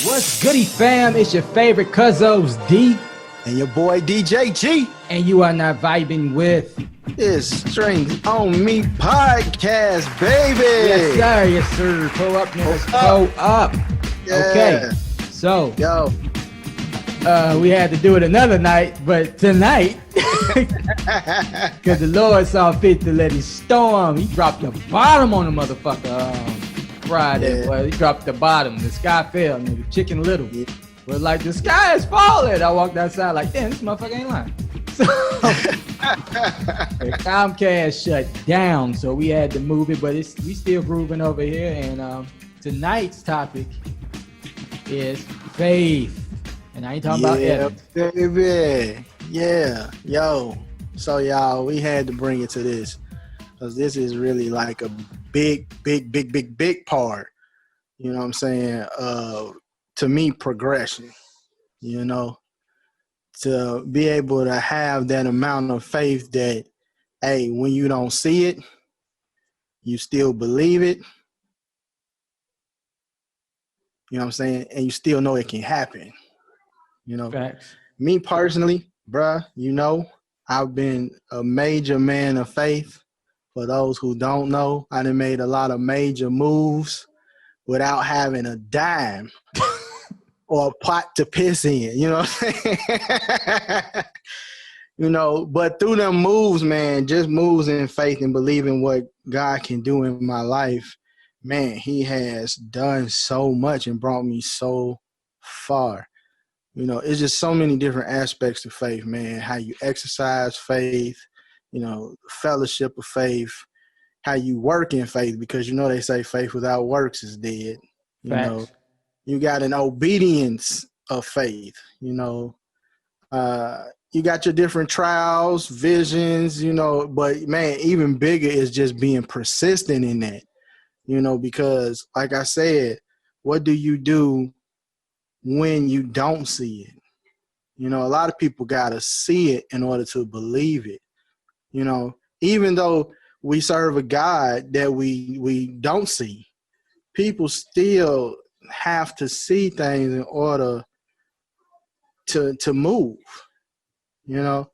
What's goody fam? It's your favorite Cuzzos D. And your boy DJ G. And you are not vibing with It's Strings on Me podcast, baby. Yes sir, yes sir. Pull up, niggas. Pull up. Yeah. Okay. So Yo. we had to do it another night, but tonight, because the Lord saw fit to let it storm, he dropped the bottom on the motherfucker Friday. Yeah. Well, he dropped the bottom. The sky fell, nigga. Chicken Little. Yeah. But like the sky is falling. I walked outside like, damn, this motherfucker ain't lying. So Comcast shut down, so we had to move it, but we still grooving over here. And tonight's topic is faith. And I ain't talking about Evans. Baby. Yeah. Yo. So y'all, we had to bring it to this. Because this is really like a big part. You know what I'm saying? To me, progression. You know? To be able to have that amount of faith that, hey, when you don't see it, you still believe it. You know what I'm saying? And you still know it can happen. You know? Facts. Me personally, bruh, you know, I've been a major man of faith. For those who don't know, I done made a lot of major moves without having a dime or a pot to piss in, you know what I'm saying? You know, but through them moves, man, just moves in faith and believing what God can do in my life, man, he has done so much and brought me so far. You know, it's just so many different aspects to faith, man. How you exercise faith, you know, fellowship of faith, how you work in faith, because you know they say faith without works is dead. You Facts. know, you got an obedience of faith, you know. You got your different trials, visions, you know, but man, even bigger is just being persistent in that, you know, because like I said, what do you do when you don't see it? You know, a lot of people got to see it in order to believe it. You know, even though we serve a God that we don't see, people still have to see things in order to move, you know.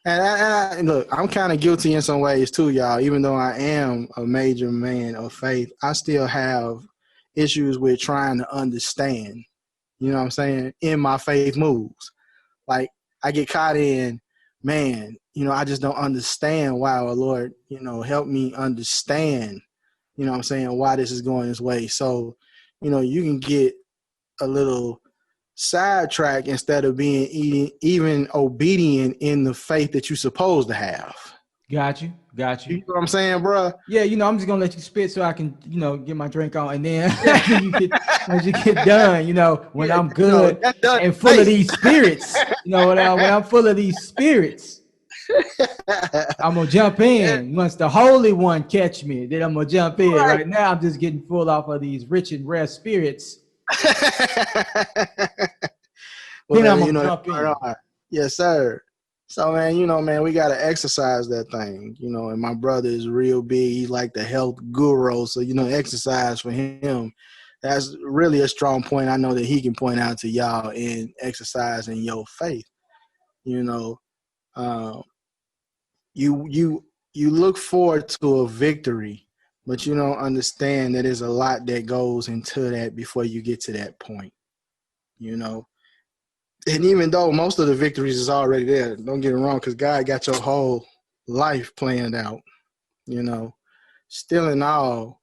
And look, I'm kind of guilty in some ways too, y'all. Even though I am a major man of faith, I still have issues with trying to understand, you know what I'm saying, in my faith moves. Like, I get caught in, man, you know, I just don't understand why, oh Lord, you know, help me understand, you know what I'm saying, why this is going this way. So, you know, you can get a little sidetracked instead of being even obedient in the faith that you're supposed to have. Got you. You know what I'm saying, bro? Yeah, you know, I'm just gonna let you spit so I can, you know, get my drink on, and then once you get done, you know, when I'm good and full of these spirits, you know, when I'm full of these spirits, I'm gonna jump in. Once the Holy One catch me, then I'm gonna jump in. Right now, I'm just getting full off of these rich and rare spirits. Well, then I'm you gonna know, jump in. Yes, sir. So, man, you know, man, we got to exercise that thing, you know, and my brother is real big. He's like the health guru. So, you know, exercise for him, that's really a strong point I know that he can point out to y'all in exercising your faith. You know, you look forward to a victory, but you don't understand that there's a lot that goes into that before you get to that point, you know. And even though most of the victories is already there, don't get it wrong, because God got your whole life planned out, you know. Still in all,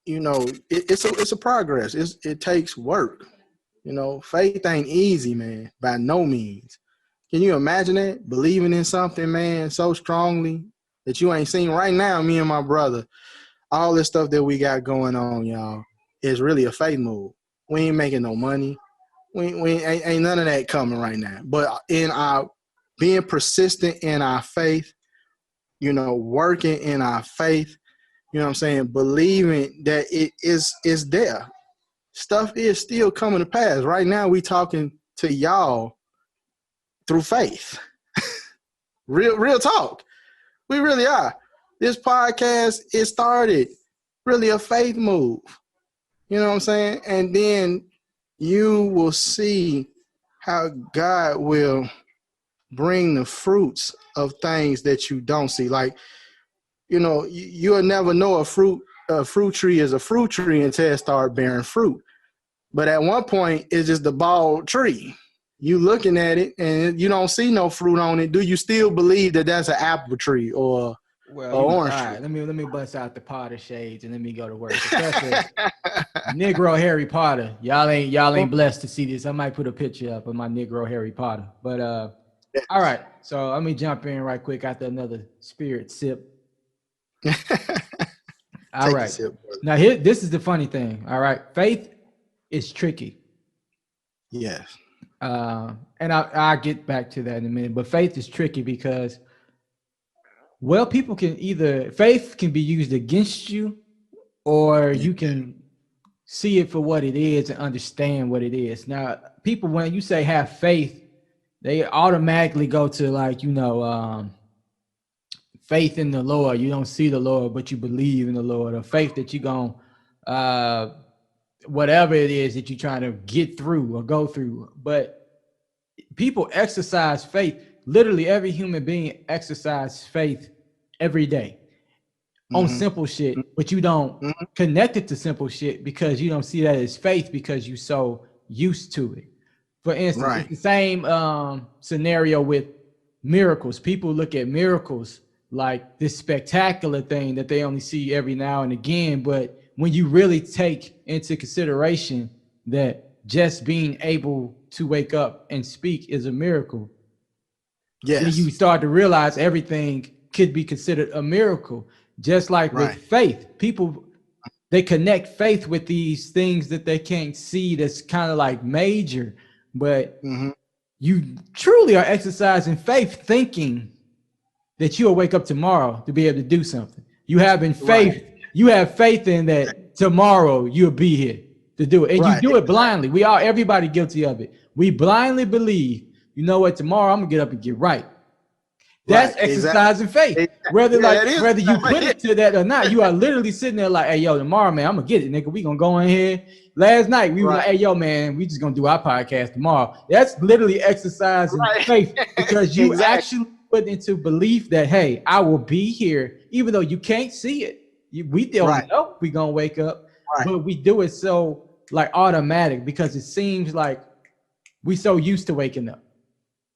you know, it's a progress. It takes work. You know, faith ain't easy, man, by no means. Can you imagine that? Believing in something, man, so strongly that you ain't seen right now, me and my brother, all this stuff that we got going on, y'all, is really a faith move. We ain't making no money. We ain't none of that coming right now. But in our being persistent in our faith, you know, working in our faith, you know what I'm saying, believing that it is there. Stuff is still coming to pass. Right now, we talking to y'all through faith. Real talk. We really are. This podcast, it started really a faith move. You know what I'm saying? And then you will see how God will bring the fruits of things that you don't see. Like, you know, you'll never know a fruit tree is a fruit tree until it start bearing fruit. But at one point, it's just the bald tree. You looking at it and you don't see no fruit on it. Do you still believe that that's an apple tree or Well, an you know, all orange tree? right. Let me bust out the Potter shades and let me go to work. Professor Negro Harry Potter. Y'all ain't blessed to see this. I might put a picture up of my Negro Harry Potter. But all right. So let me jump in right quick after another spirit sip. All Take a right. sip, brother. Now here, this is the funny thing. All right. Faith is tricky. Yes. And I'll get back to that in a minute. But faith is tricky because, well, people can either, faith can be used against you, or Yeah. you can see it for what it is and understand what it is. Now, people, when you say have faith, they automatically go to, like, faith in the Lord. You don't see the Lord, but you believe in the Lord, or faith that you're going uh whatever it is that you're trying to get through or go through. But people exercise faith. Literally every human being exercises faith every day on Mm-hmm. simple shit, but you don't Mm-hmm. connect it to simple shit because you don't see that as faith because you're so used to it. For instance, it's Right. the same scenario with miracles. People look at miracles like this spectacular thing that they only see every now and again. But when you really take into consideration that just being able to wake up and speak is a miracle, then you Yes. start to realize everything could be considered a miracle. Just like with Right. faith, people, they connect faith with these things that they can't see, that's kind of like major, but Mm-hmm. you truly are exercising faith thinking that you'll wake up tomorrow to be able to do something. Right. You have faith in that tomorrow you'll be here to do it. And you Right. do it blindly. Everybody guilty of it. We blindly believe, you know what, tomorrow I'm gonna get up and get right. Right. That's Exactly. exercising faith. Yeah, that is. Whether you put it to that or not, you are literally sitting there like, hey, yo, tomorrow, man, I'm gonna get it, nigga. We gonna go in here. Last night we were Right. like, hey, yo, man, we just gonna do our podcast tomorrow. That's literally exercising Right. faith because you Exactly. actually put into belief that, hey, I will be here, even though you can't see it. We don't Right. know we gonna wake up, Right. but we do it so like automatic because it seems like we so used to waking up.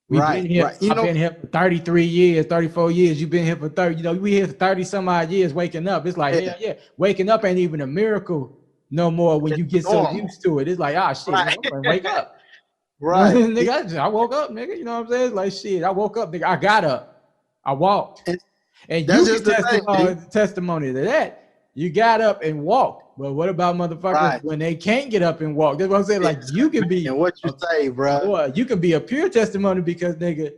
We've been Right. here. Right. You I've know. been here for 33 years, 34 years. You've been here for 30. You know, we here for 30 some odd years waking up. It's like, Yeah. hell yeah. Waking up ain't even a miracle no more when It's you get so normal. used to it. It's like, ah, shit, Right. nigga, I'm gonna wake up. Right. Nigga, I woke up, nigga. You know what I'm saying? It's like, shit, I woke up, nigga. I got up. I walked. And And that's you can just the thing. D. testimony to that. You got up and walked. But what about motherfuckers Right. when they can't get up and walk? That's what I'm saying. Like, you can And be what you say, bro? you can be a pure testimony because, nigga,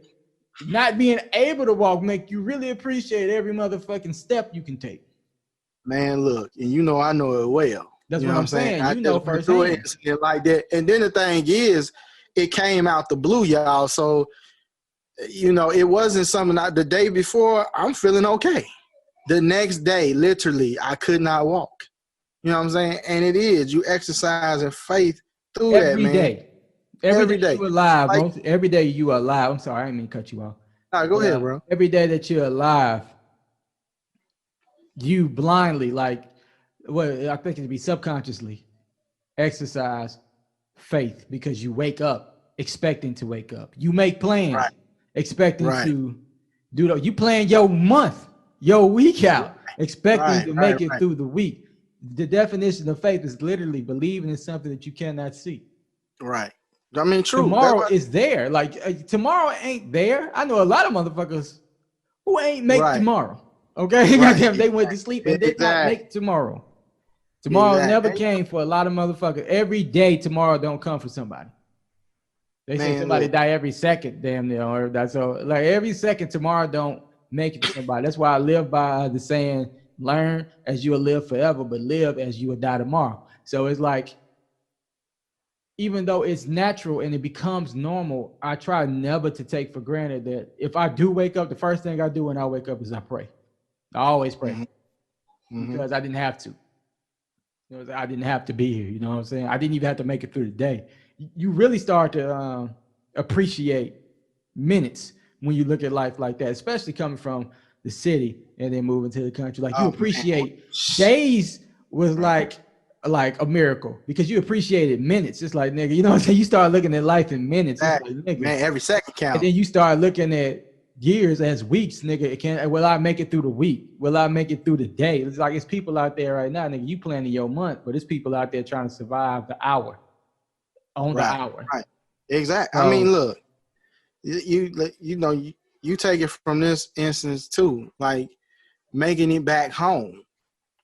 not being able to walk make you really appreciate every motherfucking step you can take. Man, look, and you know I know it well. That's You know what what I'm I'm saying? saying. I You know just went through an firsthand. incident like that. And then the thing is, it came out the blue, y'all. So, you know, it wasn't something the day before, I'm feeling okay. The next day, literally, I could not walk. You know what I'm saying? And it is, you exercising faith through that, Every man. day. Every Every day day. you alive. Like, Every day you are alive. I'm sorry, I didn't mean to cut you off. nah, go But ahead, bro. every day that you're alive, you blindly, like, well, I think it'd be subconsciously exercise faith because you wake up expecting to wake up. You make Right, plans expecting right, to do that. You plan your month, your week out, expecting right, to right, make it right, through the week. The definition of faith is literally believing in something that you cannot see. right. I mean, true. That's Tomorrow what, is there. Like tomorrow ain't there. I know a lot of motherfuckers who ain't make right, tomorrow. Okay, right. goddamn, they went to sleep and did not Exactly. make tomorrow. Tomorrow never Exactly. came for a lot of motherfuckers. Every day tomorrow don't come for somebody. They say Man, somebody look. die every second, damn near, or that's so like every second tomorrow don't make it to somebody. That's why I live by the saying, learn as you will live forever, but live as you will die tomorrow. So it's like, even though it's natural and it becomes normal, I try never to take for granted that if I do wake up, the first thing I do when I wake up is I pray. I always pray Mm-hmm, mm-hmm. because I didn't have to. You know, I didn't have to be here. You know what I'm saying? I didn't even have to make it through the day. You really start to appreciate minutes when you look at life like that, especially coming from the city and then moving to the country. Like you appreciate days was like a miracle because you appreciated minutes. It's like, nigga, you know what I'm saying? You start looking at life in minutes. It's like, nigga, man, every second counts. And then you start looking at years as weeks, nigga. Will I make it through the week? Will I make it through the day? It's like it's people out there right now, nigga. You planning your month, but it's people out there trying to survive the hour on the hour. Right. Exactly. So, I mean, look, you take it from this instance too, like making it back home.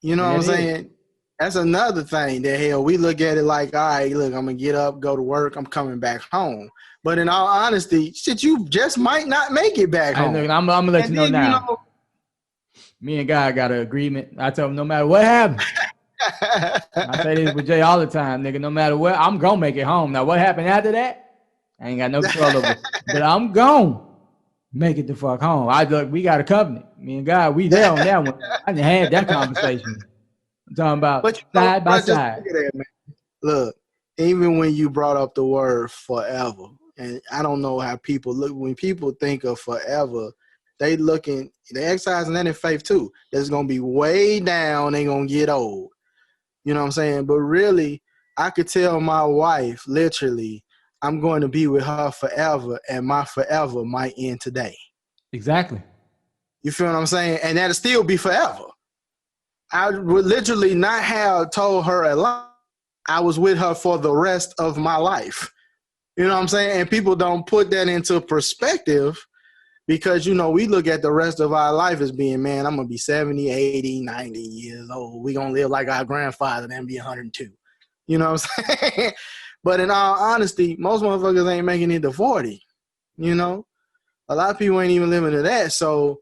You know what I'm saying? That's another thing that hell we look at it like, all right, look, I'm gonna get up, go to work, I'm coming back home. But in all honesty, shit, you just might not make it back home. I'm gonna let you know now. Me and God got an agreement. I tell him no matter what happens. I say this with Jay all the time, nigga. No matter what, I'm gonna make it home. Now, what happened after that? I ain't got no control over it. But I'm gonna make it the fuck home. We got a covenant. Me and God, we there on that one. I done had that conversation. I'm talking about side by side. Look, even when you brought up the word forever, and I don't know how people look when people think of forever, they exercising that in faith too. That's gonna be way down, they gonna get old. You know what I'm saying? But really, I could tell my wife literally, I'm going to be with her forever, and my forever might end today. Exactly. You feel what I'm saying? And that'll still be forever. I would literally not have told her a lie. I was with her for the rest of my life. You know what I'm saying? And people don't put that into perspective because, we look at the rest of our life as being, man, I'm going to be 70, 80, 90 years old. We're going to live like our grandfather and be 102. You know what I'm saying? But in all honesty, most motherfuckers ain't making it to 40. A lot of people ain't even living to that. So,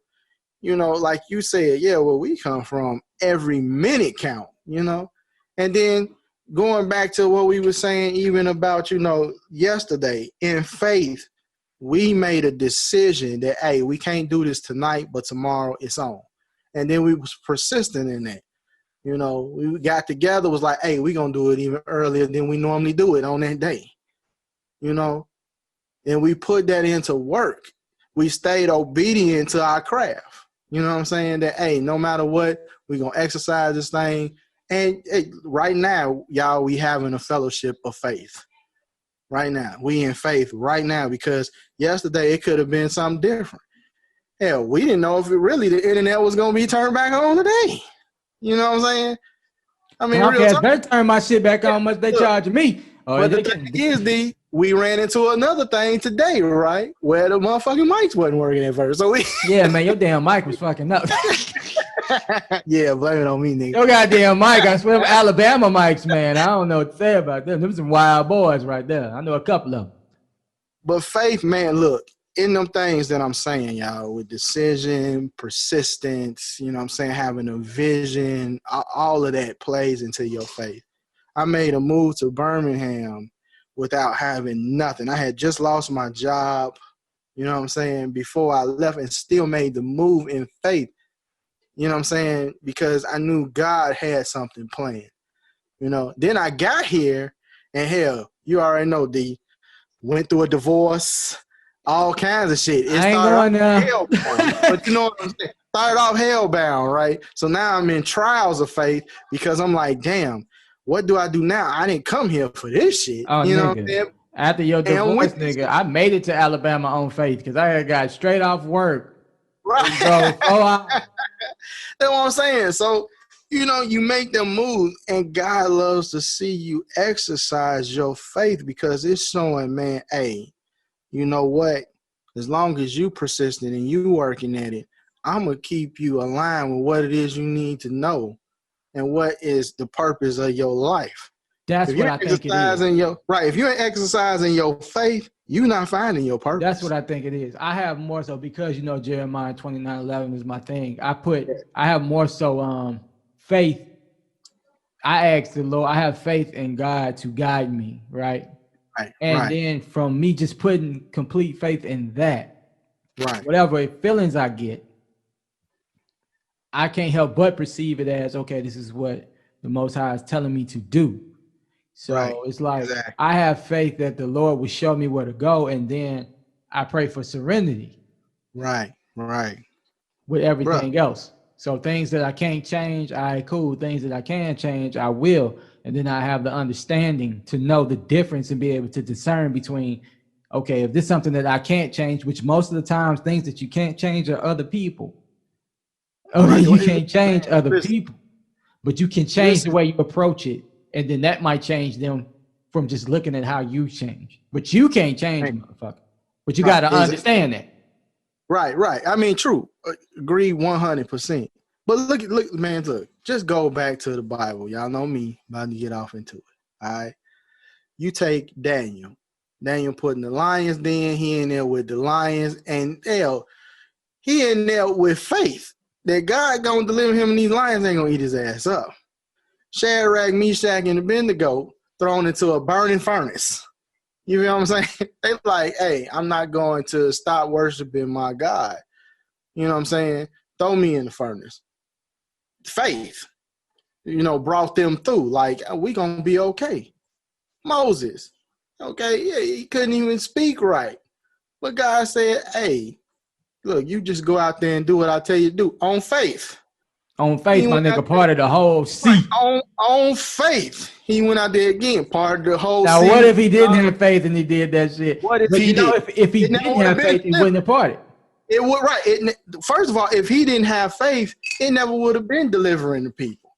like you said, yeah, where we come from, every minute count, And then going back to what we were saying even about, yesterday, in faith, we made a decision that, hey, we can't do this tonight, but tomorrow it's on. And then we was persistent in that. We got together, was like, hey, we're going to do it even earlier than we normally do it on that day. And we put that into work. We stayed obedient to our craft. You know what I'm saying? That, hey, no matter what, we're going to exercise this thing. And hey, right now, y'all, we having a fellowship of faith. Right now. We in faith right now because yesterday it could have been something different. Hell, we didn't know if the internet was going to be turned back on today. You know what I'm saying? I mean, real talk. Better turn my shit back on. Much they charging me. But the thing is, we ran into another thing today, right? Where the motherfucking mics wasn't working at first. So yeah, man, your damn mic was fucking up. Yeah, blame it on me, nigga. Your goddamn mic, I swear, Alabama mics, man. I don't know what to say about them. Them some wild boys right there. I know a couple of them. But faith, man, look, in them things that I'm saying, y'all, with decision, persistence, you know what I'm saying, having a vision, all of that plays into your faith. I made a move to Birmingham without having nothing. I had just lost my job, you know what I'm saying, before I left, and still made the move in faith, you know what I'm saying, because I knew God had something planned. Then I got here, and hell, you already know, D, went through a divorce, all kinds of shit. It started off hellbound, but you know what I'm saying? Started off hellbound, right? So now I'm in trials of faith because I'm like, damn, what do I do now? I didn't come here for this shit. Oh, you know what I'm saying? After your divorce, nigga, I made it to Alabama on faith because I had got straight off work. Right. So, that's what I'm saying. So, you make them move, and God loves to see you exercise your faith because it's showing, man, hey, you know what? As long as you persistent and you working at it, I'm going to keep you aligned with what it is you need to know and what is the purpose of your life. That's what I think it is. Right. If you ain't exercising your faith, you're not finding your purpose. That's what I think it is. I have more so because, Jeremiah 29:11 is my thing. I have more so faith. I ask the Lord, I have faith in God to guide me, right? Right. And then from me just putting complete faith in that, right, whatever feelings I get, I can't help but perceive it as, okay, this is what the Most High is telling me to do. So Right. it's like Exactly. I have faith that the Lord will show me where to go, and then I pray for serenity Right. Right. with Bruh. everything else. So things that I can't change, all right, cool. Things that I can change, I will. And then I have the understanding to know the difference and be able to discern between, okay, if this is something that I can't change, which most of the times things that you can't change are other people. Okay, Right. you can't Man, change other listen. people, but you can change the Listen. way you approach it. And then that might change them from just looking at how you change. But you can't change Man, a motherfucker. But you got right. to understand that. Right. Right. I mean, true. Agree 100%. But look, man, look. Just go back to the Bible. Y'all know me. About to get off into it. All right. You take Daniel. Daniel put in the lion's den. He in there with the lions, and he in there with faith that God gonna deliver him, and these lions ain't gonna eat his ass up. Shadrach, Meshach, and Abednego thrown into a burning furnace. You know what I'm saying? They like, hey, I'm not going to stop worshiping my God. You know what I'm saying? Throw me in the furnace. Faith, brought them through. Like, we gonna be okay. Moses, okay, yeah, he couldn't even speak right. But God said, hey, look, you just go out there and do what I tell you to do on faith. On faith, He my went out nigga, there, part of the whole right, sea. on faith. He went out there again, part of the whole Now, what sea. if he didn't have faith and he did that shit? What if But he you know, did? if he It never didn't would have have been faith, he delivered. wouldn't have parted. It would right. First of all, if he didn't have faith, it never would have been delivering the people.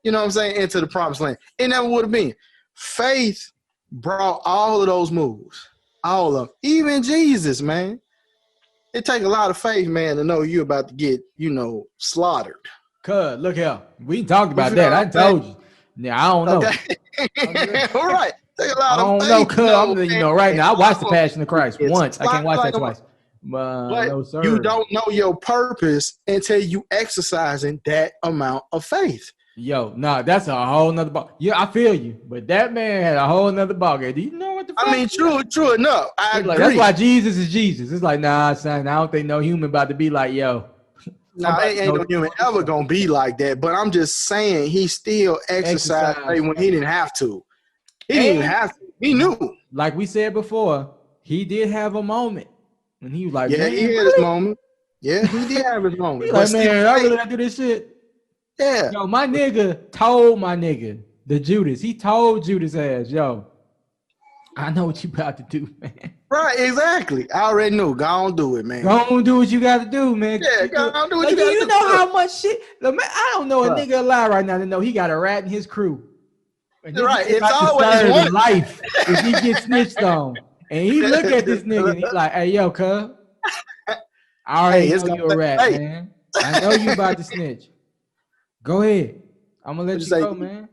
You know what I'm saying? Into the promised land. It never would have been. Faith brought all of those moves. All of them. Even Jesus, man. It take a lot of faith, man, to know you're about to get, slaughtered. Cuz, look here. We talked You about feel that. what I I'm saying? told you. Yeah, I don't know. Okay. All right. Take a I lot of don't know, faith cuz. to I'm know, letting you man. know right now. I watched The Passion of Christ It's once. I can't slaughtered watch like that a twice. but No, you sir. don't know your purpose until you exercising that amount of faith. Yo, nah, that's a whole nother ball. Yeah, I feel you. But that man had a whole nother ball game. Do you know what the fuck? I mean, true enough. I It's like, that's agree. why Jesus is Jesus. It's like, nah, son, I don't think no human about to be like, yo. I'm Now, about it to ain't know no this human ever motherfucker. gonna be like that. But I'm just saying he still exercised Exercise. faith when he didn't have to. He didn't even And have to. He knew. like we said before, he did have a moment when he was like, Yeah, man, he had his really? moment. Yeah, he did have his He moment. But like, still man, I really faith. gotta do this shit. Yeah. Yo, my nigga told my nigga, the Judas, he told Judas ass, yo, I know what you about to do, man. Right, exactly. I already knew. Go on, do it, man. Go on, do what you got to do, man. Yeah, go on, do what Like, you do gotta you do. know Look, how much shit? Look, man, I don't know a bro. nigga alive right now to know he got a rat in his crew. And this Right. nigga It's about to always serve one. life if he gets snitched on. And he look at this nigga and he like, hey, yo, cuz, I Hey, already it's know gonna you a take rat, faith. man. I know you about to snitch. Go ahead. I'm gonna What let you you say? go, man.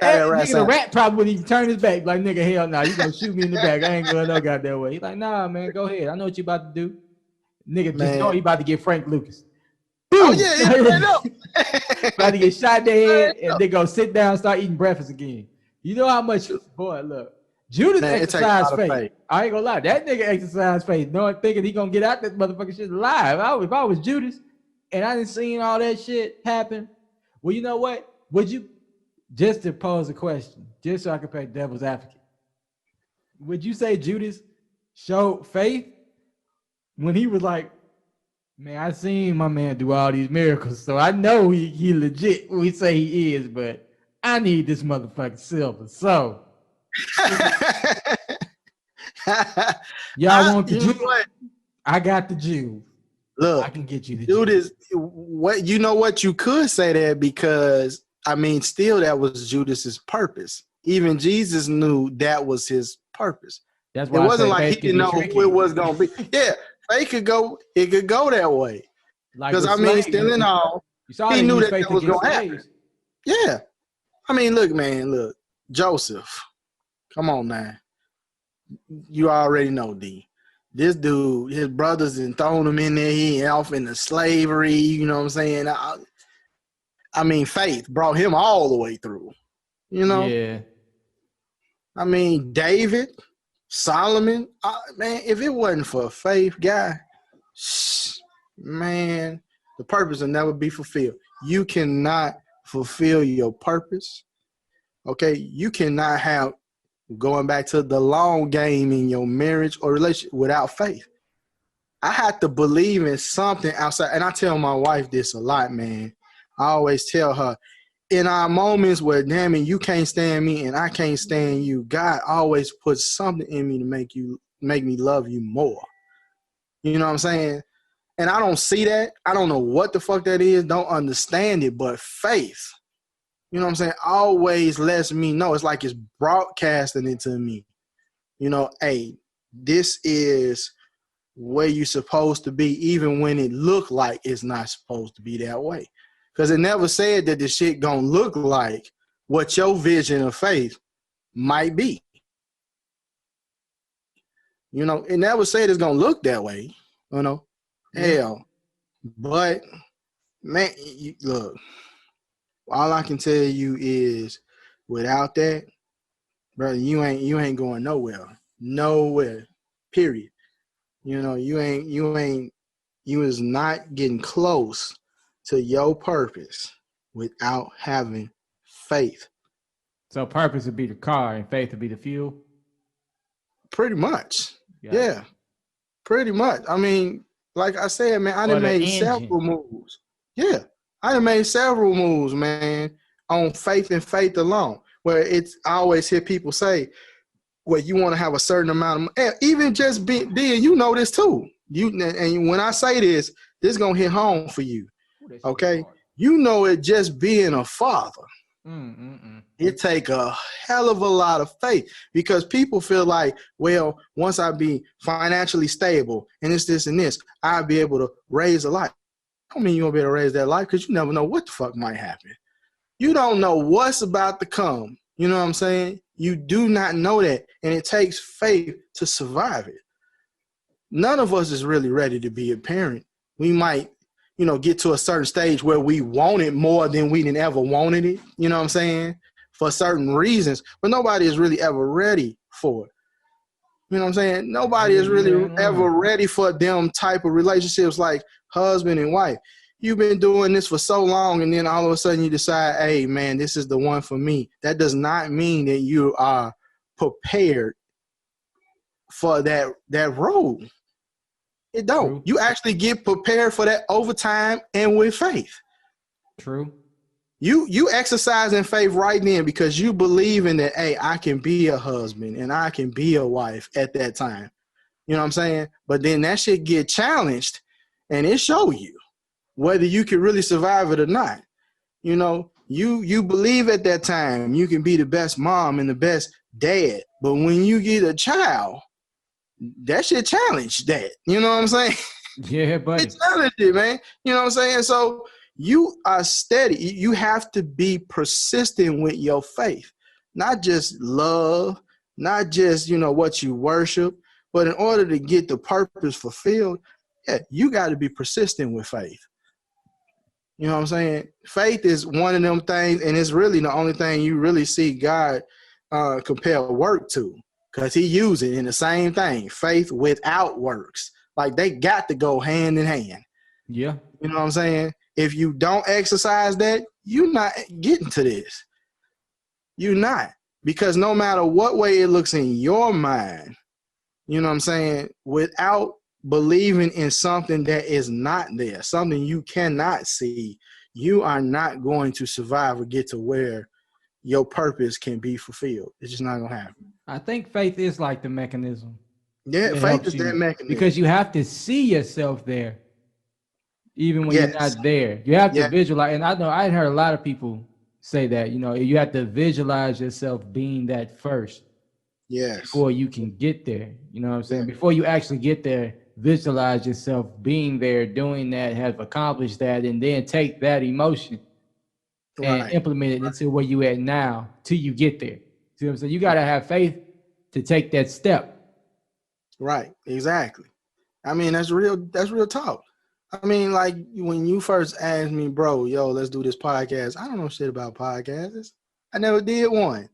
How that And rat nigga, the sound? rat probably wouldn't even turn his back. Like, nigga, hell nah, you gonna shoot me in the back. I ain't going no goddamn way. He like, nah, man, go ahead. I know what you about to do. Nigga, just know Man. he about to get Frank Lucas. Oh Boom! yeah, it's right About to up. get shot in the head and Right then go sit down and start eating breakfast again. You know how much, up. boy, look. Judas Man, it takes a exercised lot of faith. faith. I ain't gonna lie. That nigga exercised faith, knowing thinking he gonna get out that motherfucking shit alive. If I was Judas and I didn't seen all that shit happen, well, you know what? Would you, just to pose a question, just so I can play devil's advocate, would you say Judas showed faith when he was like, man, I seen my man do all these miracles, so I know he legit. We say he is, but I need this motherfucking silver. So y'all want the You know Jew? what? I got the Jew. I Look, can get you the dude Jew. is what you know what you could say that because I mean, still that was Judas's purpose. Even Jesus knew that was his purpose. That's It why I wasn't say like he faith can didn't be know who it tricky. was gonna be. Yeah, it could go that way. Like Because with I mean, slaves, still in all, you saw he they knew use that faith that was against gonna happen. slaves. Yeah. I mean, look, man, look, Joseph. Come on now. You already know, D. This dude, his brothers and thrown him in there. He off into slavery. You know what I'm saying? I mean, faith brought him all the way through. You know? Yeah. I mean, David, Solomon. Man, if it wasn't for a faith guy, man, the purpose will never be fulfilled. You cannot fulfill your purpose, okay, you cannot have, going back to the long game in your marriage or relationship, without faith. I have to believe in something outside. And I tell my wife this a lot, man. I always tell her, in our moments where, damn it, you can't stand me and I can't stand you, God always puts something in me to make me love you more. You know what I'm saying? And I don't see that. I don't know what the fuck that is. Don't understand it. But faith, you know what I'm saying, always lets me know. It's like it's broadcasting it to me. You know, hey, this is where you're supposed to be, even when it look like it's not supposed to be that way. Because it never said that the shit gonna look like what your vision of faith might be. You know, it never said it's gonna look that way. You know, hell. But man, look, all I can tell you is, without that, brother, you ain't going nowhere. Nowhere. Period. You know, you is not getting close to your purpose without having faith. So purpose would be the car and faith would be the fuel? Pretty much. Yeah. Pretty much. I mean, like I said, man, I done made several moves. Yeah. I done made several moves, man, on faith and faith alone. Where it's, I always hear people say, well, you want to have a certain amount of, even just being, you know this too. And when I say this is gonna hit home for you. Okay, you know it, just being a father. It take a hell of a lot of faith, because people feel like, well, once I be financially stable and this and this, I'll be able to raise a life. I mean, you won't be able to raise that life, because you never know what the fuck might happen. You don't know what's about to come. You know what I'm saying? You do not know that, and it takes faith to survive it. None of us is really ready to be a parent. We might, you know, get to a certain stage where we want it more than we didn't ever wanted it. You know what I'm saying? For certain reasons, but nobody is really ever ready for it. You know what I'm saying? Nobody is really ever ready for them type of relationships like husband and wife. You've been doing this for so long, and then all of a sudden you decide, hey, man, this is the one for me. That does not mean that you are prepared for that role. It don't. True. You actually get prepared for that over time and with faith. True. You exercise in faith right then, because you believe in that, hey, I can be a husband and I can be a wife at that time. You know what I'm saying? But then that shit get challenged, and it show you whether you can really survive it or not. You know, you believe at that time you can be the best mom and the best dad, but when you get a child, that shit challenge that. You know what I'm saying? Yeah, buddy. It challenged it, man. You know what I'm saying? So you are steady. You have to be persistent with your faith, not just love, not just, you know, what you worship, but in order to get the purpose fulfilled, yeah, you got to be persistent with faith. You know what I'm saying? Faith is one of them things, and it's really the only thing you really see God compare work to, because he used it in the same thing, faith without works. Like, they got to go hand in hand. Yeah. You know what I'm saying? If you don't exercise that, you're not getting to this. You're not. Because no matter what way it looks in your mind, you know what I'm saying, without believing in something that is not there, something you cannot see, you are not going to survive or get to where your purpose can be fulfilled. It's just not going to happen. I think faith is like the mechanism. Yeah, faith is that mechanism. Because you have to see yourself there, even when you're not there. You have to visualize. And I know I heard a lot of people say that, you know, you have to visualize yourself being that first. Yes. Before you can get there. You know what I'm saying? Yeah. Before you actually get there, visualize yourself being there, doing that, have accomplished that, and then take that emotion and implement it into where you at now till you get there. See what I'm saying? You got to have faith to take that step. Right. Exactly. I mean, that's real talk. I mean, like, when you first asked me, bro, yo, let's do this podcast, I don't know shit about podcasts. I never did one.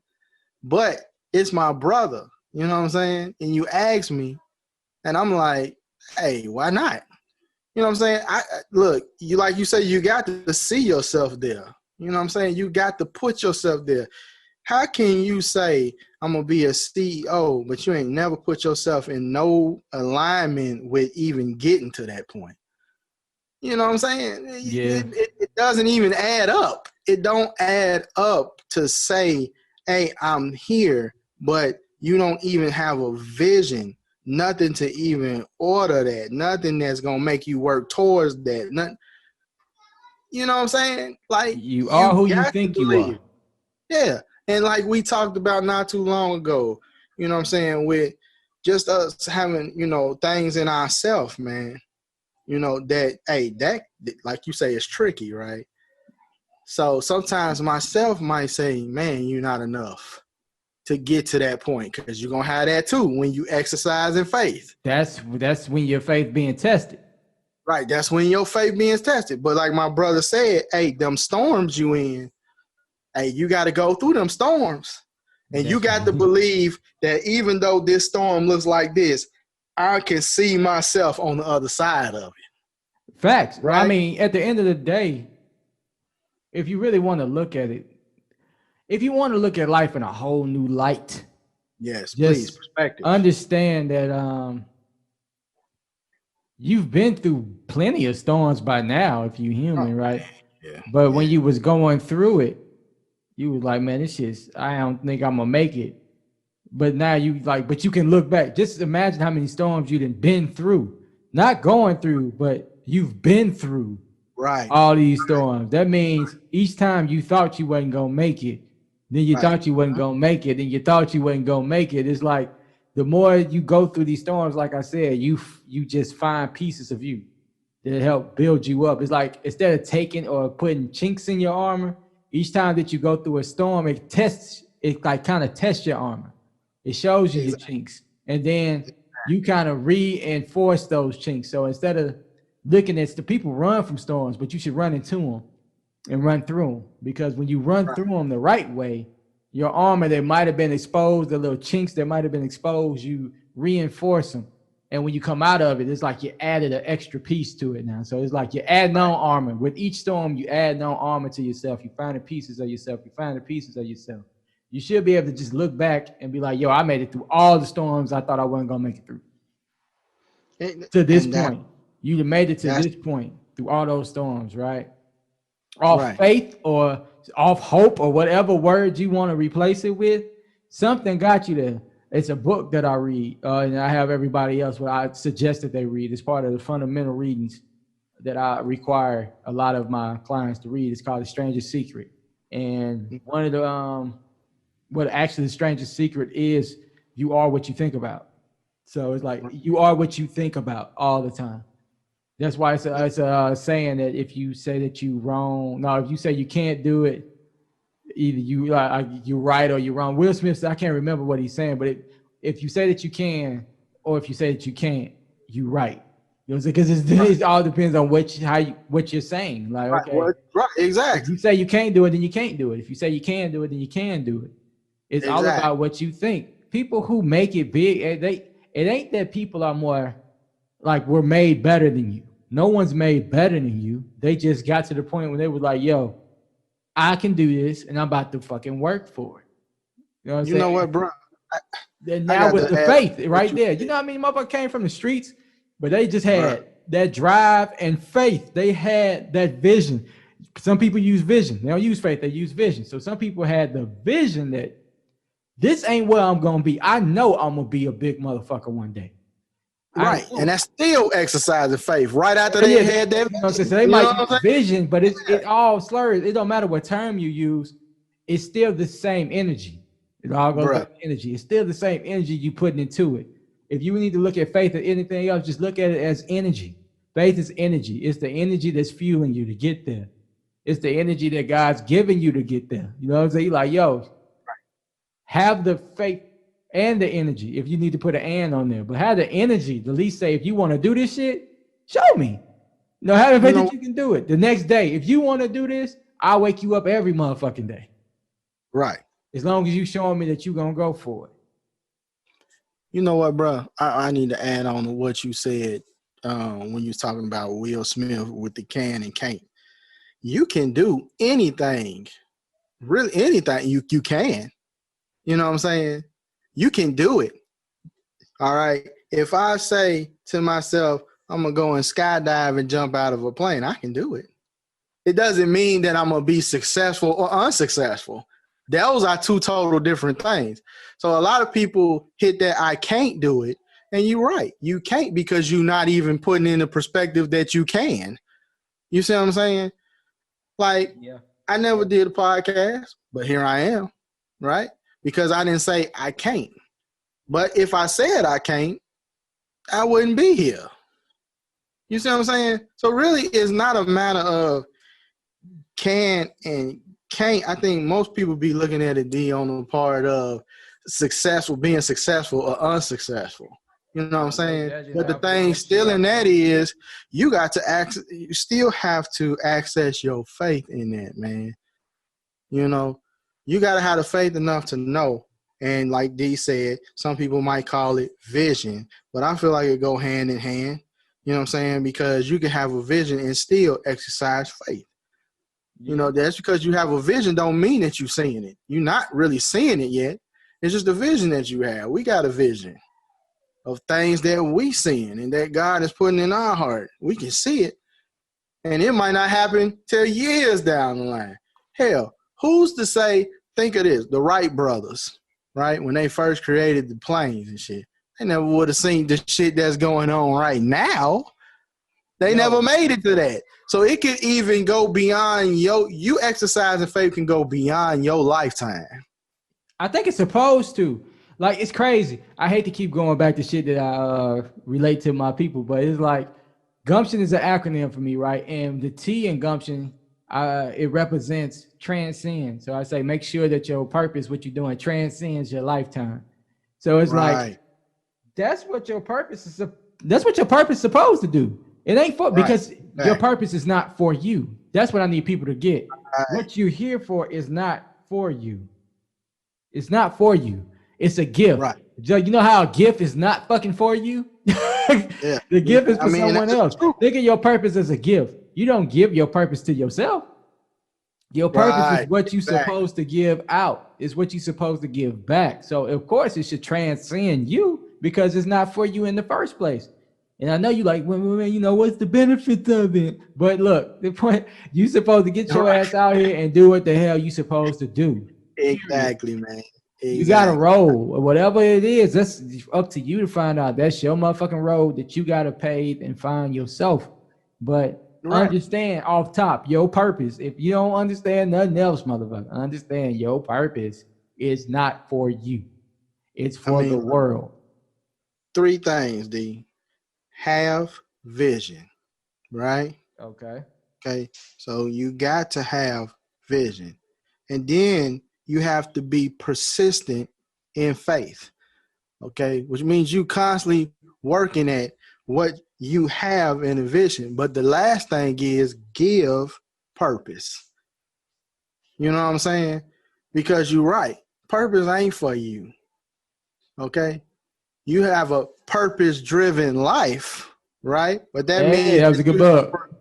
But it's my brother, you know what I'm saying? And you ask me, and I'm like, hey, why not? You know what I'm saying? Look, you, like you say, you got to see yourself there. You know what I'm saying? You got to put yourself there. How can you say I'm gonna be a CEO, but you ain't never put yourself in no alignment with even getting to that point? You know what I'm saying? Yeah. It doesn't even add up. It don't add up to say, hey, I'm here, but you don't even have a vision, nothing to even order that, nothing that's gonna make you work towards that. Nothing, you know what I'm saying? Like, You are you who you got to think you are. believe. Yeah. And like we talked about not too long ago, you know what I'm saying, with just us having, you know, things in ourselves, man. You know, that, hey, that, like you say, is tricky, right? So sometimes myself might say, man, you're not enough to get to that point, because you're going to have that too when you exercise in faith. That's when your faith being tested. Right. That's when your faith being tested. But like my brother said, hey, them storms you in, hey, you got to go through them storms. And you got to believe that even though this storm looks like this, I can see myself on the other side of it. Facts. Right? I mean, at the end of the day, if you really want to look at it, if you want to look at life in a whole new light, Yes, please. just Perspective. understand that you've been through plenty of storms by now if you're human, right? Yeah. But when you was going through it, you was like, man, this shit's, I don't think I'm gonna make it. But now you like, but you can look back. Just imagine how many storms you've been through. Not going through, but you've been through Right. all these storms. That means each time you thought you wasn't gonna make it, then you thought you wasn't gonna make it, and you thought you wasn't gonna make it. It's like the more you go through these storms, like I said, you just find pieces of you that help build you up. It's like instead of taking or putting chinks in your armor, each time that you go through a storm, it like kind of tests your armor. It shows you your chinks, and then you kind of reinforce those chinks. So instead of looking at the people run from storms, but you should run into them and run through them, because when you run through them the right way, your armor that might have been exposed, the little chinks that might have been exposed, you reinforce them. And when you come out of it, it's like you added an extra piece to it now. So it's like you add on armor. With each storm, you add on armor to yourself. You find the pieces of yourself. You find the pieces of yourself. You should be able to just look back and be like, yo, I made it through all the storms I thought I wasn't going to make it through. To this point. You made it to this point through all those storms, right? Off faith or off hope or whatever word you want to replace it with, something got you there. It's a book that I read, and I have everybody else what I suggest that they read. It's part of the fundamental readings that I require a lot of my clients to read. It's called The Strangest Secret. And one of the what actually the strangest secret is, you are what you think about. So it's like you are what you think about all the time. That's why it's a saying that if you say that you wrong, no, if you say you can't do it, either you're right or you're wrong. Will Smith said, I can't remember what he's saying, but if you say that you can, or if you say that you can't, you're right. You know, because it all depends on what you're saying. Like, okay, exactly. if you say you can't do it, then you can't do it. If you say you can do it, then you can do it. It's all about what you think. People who make it big, it ain't that people are more like we're made better than you. No one's made better than you. They just got to the point where they were like, yo, I can do this and I'm about to fucking work for it. You know what I'm saying? You know what, bro? Now with the faith right there. You know what I mean? Motherfucker came from the streets, but they just had that drive and faith. They had that vision. Some people use vision. They don't use faith, they use vision. So some people had the vision that this ain't where I'm gonna be. I know I'm gonna be a big motherfucker one day. Right. And that's still exercising faith right after they had that. You know what I'm saying? So they might use vision, but it all slurs. It don't matter what term you use, it's still the same energy. It all goes back to energy. It's still the same energy you putting into it. If you need to look at faith or anything else, just look at it as energy. Faith is energy. It's the energy that's fueling you to get there. It's the energy that God's giving you to get there. You know what I'm saying? You're like, yo, have the faith and the energy if you need to put an and on there. But have the energy to at least say, if you want to do this shit, show me. You know, have the faith that you can do it. The next day, if you want to do this, I'll wake you up every motherfucking day. Right. As long as you showing me that you're going to go for it. You know what, bro? I need to add on to what you said when you was talking about Will Smith with the can and can't. you can do anything, really anything. You can. You know what I'm saying? You can do it. All right. If I say to myself, I'm gonna go and skydive and jump out of a plane, I can do it. It doesn't mean that I'm gonna be successful or unsuccessful. Those are two total different things. So a lot of people hit that I can't do it, and you're right. You can't because you're not even putting in the perspective that you can. You see what I'm saying? Like, Yeah. I never did a podcast, but here I am, right? Because I didn't say I can't. But if I said I can't, I wouldn't be here. You see what I'm saying? So really, it's not a matter of can and can't. I think most people be looking at it, D, on the part of successful, being successful or unsuccessful. You know what I'm saying? But the thing still in that is you got to you still have to access your faith in that, man. You know, you got to have the faith enough to know. And like D said, some people might call it vision, but I feel like it go hand in hand. You know what I'm saying? Because you can have a vision and still exercise faith. You know, that's because you have a vision don't mean that you're seeing it. You're not really seeing it yet. It's just a vision that you have. We got a vision of things that we seeing and that God is putting in our heart. We can see it. And it might not happen till years down the line. Hell, who's to say, think of this, the Wright brothers, right? When they first created the planes and shit, they never would have seen the shit that's going on right now. They never made it to that. So it could even go beyond you exercising faith can go beyond your lifetime. I think it's supposed to. Like, it's crazy. I hate to keep going back to shit that I relate to my people, but it's like gumption is an acronym for me, right? And the T in gumption, it represents transcend. So I say make sure that your purpose, what you're doing, transcends your lifetime. So it's like that's what your purpose is. That's what your purpose is supposed to do. It ain't for because your purpose is not for you. That's what I need people to get. What you're here for is not for you. It's not for you. It's a gift. Right. You know how a gift is not fucking for you? The gift is for someone else. Think of your purpose as a gift. You don't give your purpose to yourself. Your purpose is what you're supposed to give out. It's what you're supposed to give back. So, of course, it should transcend you because it's not for you in the first place. And I know you like, well, you know, what's the benefit of it? But look, the point, you supposed to get your ass out here and do what the hell you supposed to do. Exactly, man. Exactly. You got to roll. Whatever it is, that's up to you to find out. That's your motherfucking road that you got to pave and find yourself. But understand off top your purpose. If you don't understand nothing else, motherfucker, understand your purpose is not for you. It's for the world. 3 things, D. Have vision, right? Okay. So you got to have vision. And then you have to be persistent in faith. Okay. Which means you constantly working at what you have in a vision. But the last thing is give purpose. You know what I'm saying? Because you're right. Purpose ain't for you. Okay. You have a purpose-driven life, right? But that means that was a good book.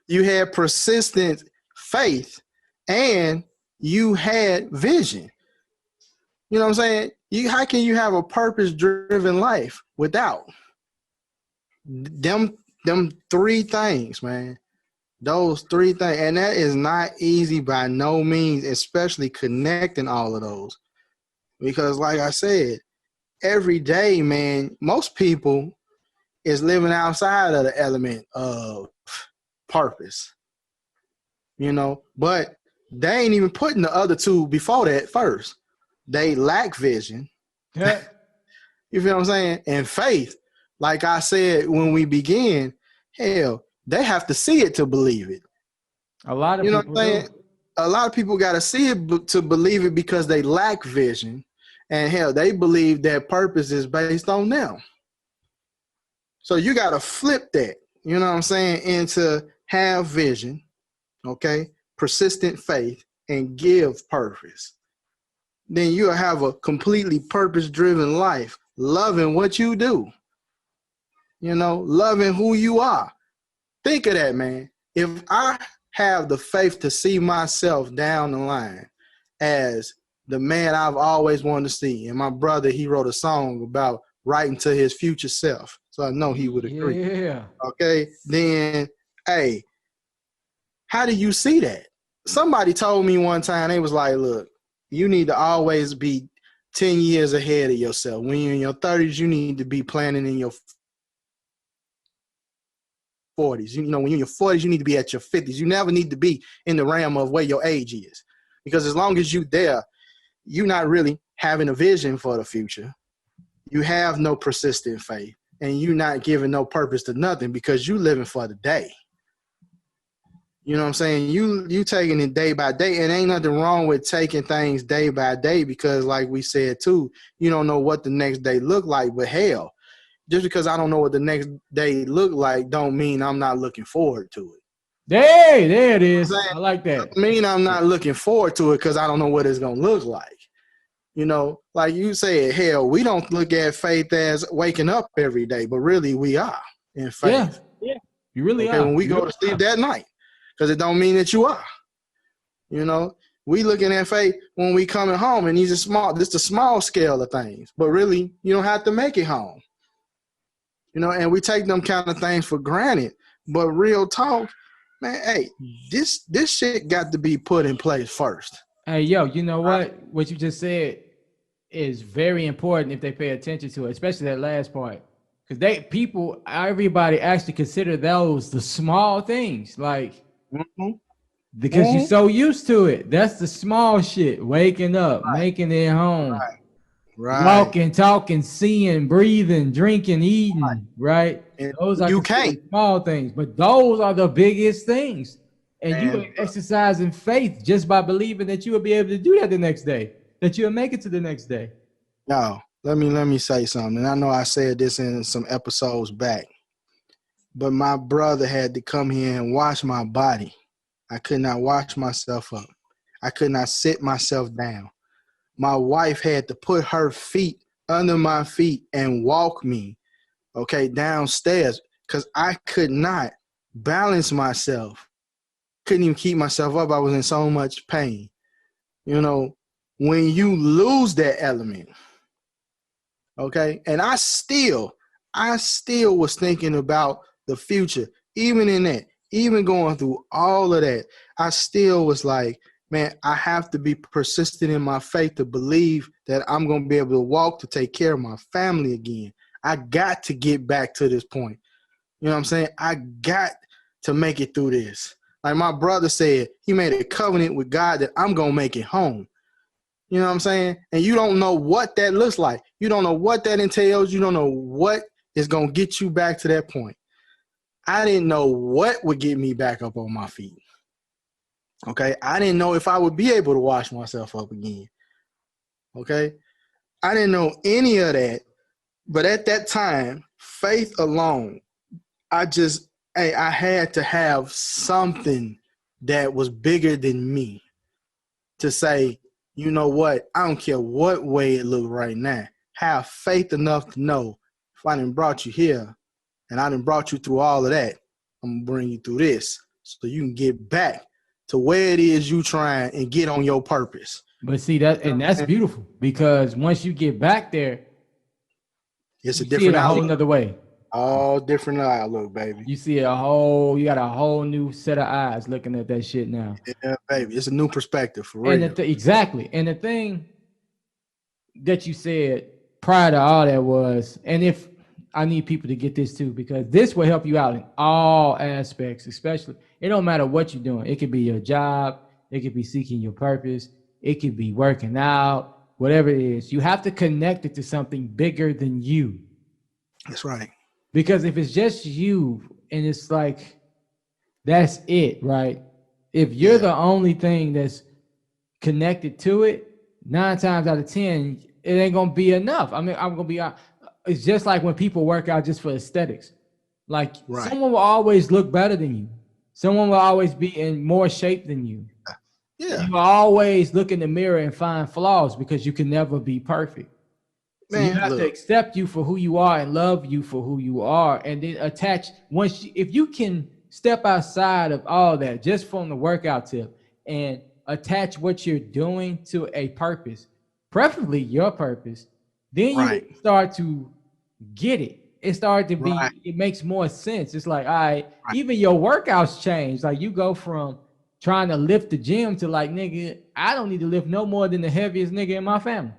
You had persistent faith and you had vision. You know what I'm saying? How can you have a purpose-driven life without them 3 things, man? Those 3 things. And that is not easy by no means, especially connecting all of those. Because like I said, every day, man, most people is living outside of the element of purpose, you know, but they ain't even putting the other 2 before that first. They lack vision. You feel what I'm saying? And faith, like I said when we began, hell, they have to see it to believe it. A lot of people do. A lot of people got to see it to believe it because they lack vision. And hell, they believe that purpose is based on them. So you got to flip that, you know what I'm saying, into have vision, okay, persistent faith, and give purpose. Then you'll have a completely purpose-driven life, loving what you do, you know, loving who you are. Think of that, man. If I have the faith to see myself down the line as the man I've always wanted to see. And my brother, he wrote a song about writing to his future self. So I know he would agree. Yeah. Okay. Then, hey, how do you see that? Somebody told me one time, they was like, look, you need to always be 10 years ahead of yourself. When you're in your 30s, you need to be planning in your 40s. You know, when you're in your 40s, you need to be at your 50s. You never need to be in the realm of where your age is. Because as long as you're there, you're not really having a vision for the future. You have no persistent faith, and you're not giving no purpose to nothing because you living for the day. You know what I'm saying? You taking it day by day, and ain't nothing wrong with taking things day by day because, like we said too, you don't know what the next day look like. But hell, just because I don't know what the next day look like, don't mean I'm not looking forward to it. Hey, there it is. I like that. I mean, I'm not looking forward to it because I don't know what it's gonna look like. You know, like you said, hell, we don't look at faith as waking up every day, but really we are in faith. Yeah. You really are. When we go to sleep that night, because it don't mean that you are. You know, we looking at faith when we coming home, and these are small. This is a small scale of things, but really, you don't have to make it home. You know, and we take them kind of things for granted. But real talk, man, hey, this shit got to be put in place first. Hey, yo, you know what? What you just said is very important if they pay attention to it, especially that last part. Because everybody actually consider those the small things. Like, because you're so used to it. That's the small shit. Waking up, making it home. Right. Walking, talking, seeing, breathing, drinking, eating, right? Those are small things, but those are the biggest things. And you are exercising faith just by believing that you will be able to do that the next day, that you'll make it to the next day. No, let me say something. And I know I said this in some episodes back, but my brother had to come here and wash my body. I could not wash myself up. I could not sit myself down. My wife had to put her feet under my feet and walk me, downstairs because I could not balance myself. Couldn't even keep myself up. I was in so much pain. You know, when you lose that element, and I still was thinking about the future, even in that, even going through all of that, I still was like, man, I have to be persistent in my faith to believe that I'm going to be able to walk to take care of my family again. I got to get back to this point. You know what I'm saying? I got to make it through this. Like my brother said, he made a covenant with God that I'm going to make it home. You know what I'm saying? And you don't know what that looks like. You don't know what that entails. You don't know what is going to get you back to that point. I didn't know what would get me back up on my feet. I didn't know if I would be able to wash myself up again. I didn't know any of that. But at that time, faith alone, I had to have something that was bigger than me to say, you know what? I don't care what way it looks right now. Have faith enough to know if I done brought you here and I done brought you through all of that, I'm going to bring you through this so you can get back to where it is you trying and get on your purpose. But see that's beautiful because once you get back there, it's a different outlook. A whole nother way. All different outlook, baby. You see you got a whole new set of eyes looking at that shit now. Yeah, baby. It's a new perspective for real. And exactly. And the thing that you said prior to all that was, and if I need people to get this too, because this will help you out in all aspects, especially. It don't matter what you're doing. It could be your job. It could be seeking your purpose. It could be working out, whatever it is. You have to connect it to something bigger than you. That's right. Because if it's just you and it's like, that's it, right? If you're the only thing that's connected to it, 9 times out of 10, it ain't going to be enough. I mean, I'm going to be honest. It's just like when people work out just for aesthetics. Like someone will always look better than you. Someone will always be in more shape than you. Yeah. You will always look in the mirror and find flaws because you can never be perfect. So you have to accept you for who you are and love you for who you are, and then attach if you can step outside of all that, just from the workout tip, and attach what you're doing to a purpose, preferably your purpose, then you Right. start to get it. It started to Right. be, it makes more sense. It's like, all right, Right. even your workouts change. Like you go from trying to lift the gym to like, nigga, I don't need to lift no more than the heaviest nigga in my family.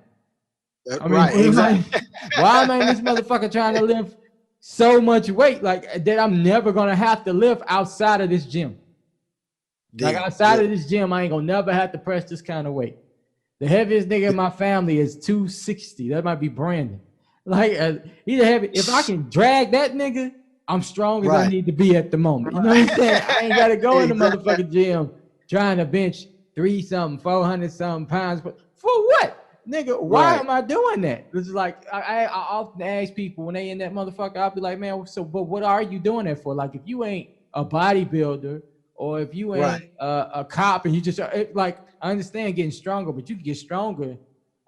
I mean, Right. Exactly. like, why am I in this motherfucker trying to lift so much weight like that I'm never gonna have to lift outside of this gym? Like outside of this gym, I ain't gonna never have to press this kind of weight. The heaviest nigga in my family is 260. That might be Brandon. Like he's a heavy. If I can drag that nigga, I'm strong as I Right. need to be at the moment. You know what I'm saying? I ain't gotta go in the motherfucking gym trying to bench 400 something pounds. But for what? Nigga, why Right. am I doing that? This is like I often ask people when they in that motherfucker, I'll be like, man, so but what are you doing that for? Like if you ain't a bodybuilder or if you Right. ain't a cop and you just like I understand getting stronger, but you can get stronger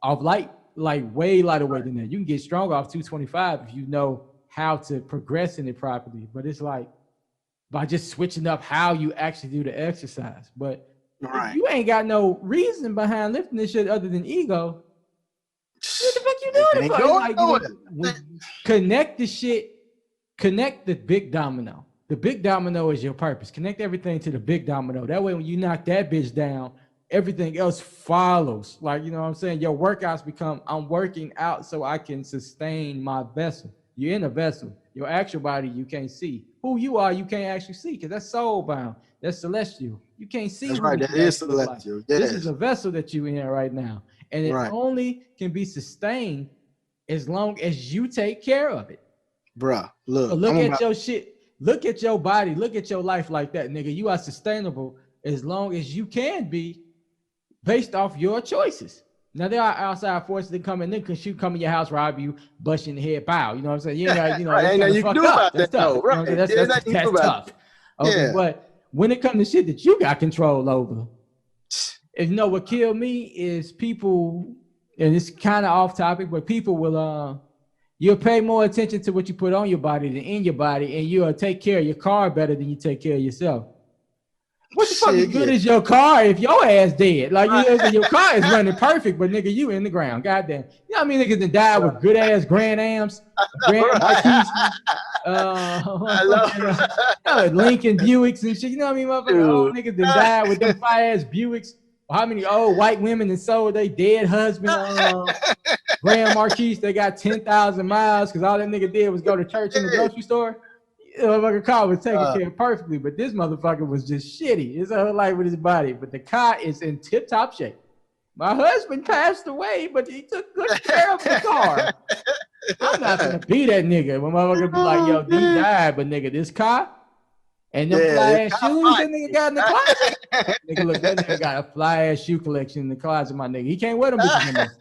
off like way lighter weight than that. You can get stronger off 225 if you know how to progress in it properly. But it's like by just switching up how you actually do the exercise. But if Right. you ain't got no reason behind lifting this shit other than ego, what the fuck you doing it for? Like, you know, connect the shit, connect the big domino. The big domino is your purpose. Connect everything to the big domino. That way, when you knock that bitch down, everything else follows. Like, you know what I'm saying? Your workouts become, I'm working out so I can sustain my vessel. You're in a vessel. Your actual body, you can't see. Who you are, you can't actually see because that's soul bound. That's celestial. You can't see That's who right. you That is actually look like. celestial. This is Yes. a vessel that you're in right now. And it Right. only can be sustained as long as you take care of it. Bruh, look. So look at your shit. Look at your body. Look at your life like that, nigga. You are sustainable as long as you can be based off your choices. Now there are outside forces that come in, they can come in your house, rob you, bust you in the head, bow. You know what I'm saying? You ain't got, you know, Right. that's Ain't kind nothing of you can fucked do up. about That's that, tough. though. You know what Right. I'm saying? There's nothing you can do That's about tough. that. Okay, Yeah. but when it comes to shit that you got control over, if you know what killed me is people, and it's kind of off topic, but people will you'll pay more attention to what you put on your body than in your body, and you'll take care of your car better than you take care of yourself. What the fuck is good is your car if your ass dead? Like, you know, your car is running perfect, but nigga, you in the ground. Goddamn. You know what I mean? Niggas that died with good ass Grand Ams, Grand Marquis, Lincoln Buicks and shit. You know what I mean? Motherfucker, old niggas that died with them fire ass Buicks. How many old white women that sold their dead husband Grand Marquis? They got 10,000 miles because all that nigga did was go to church in the grocery store. Motherfucker car was taken care of perfectly, but this motherfucker was just shitty. His whole life with his body, but the car is in tip-top shape. My husband passed away, but he took good care of the car. I'm not gonna be that nigga. When motherfucker be like, yo, he died, but nigga, this car and them fly ass shoes that nigga got in the closet. Nigga, look, that nigga got a fly ass shoe collection in the closet, my nigga. He can't wear them bitches no more.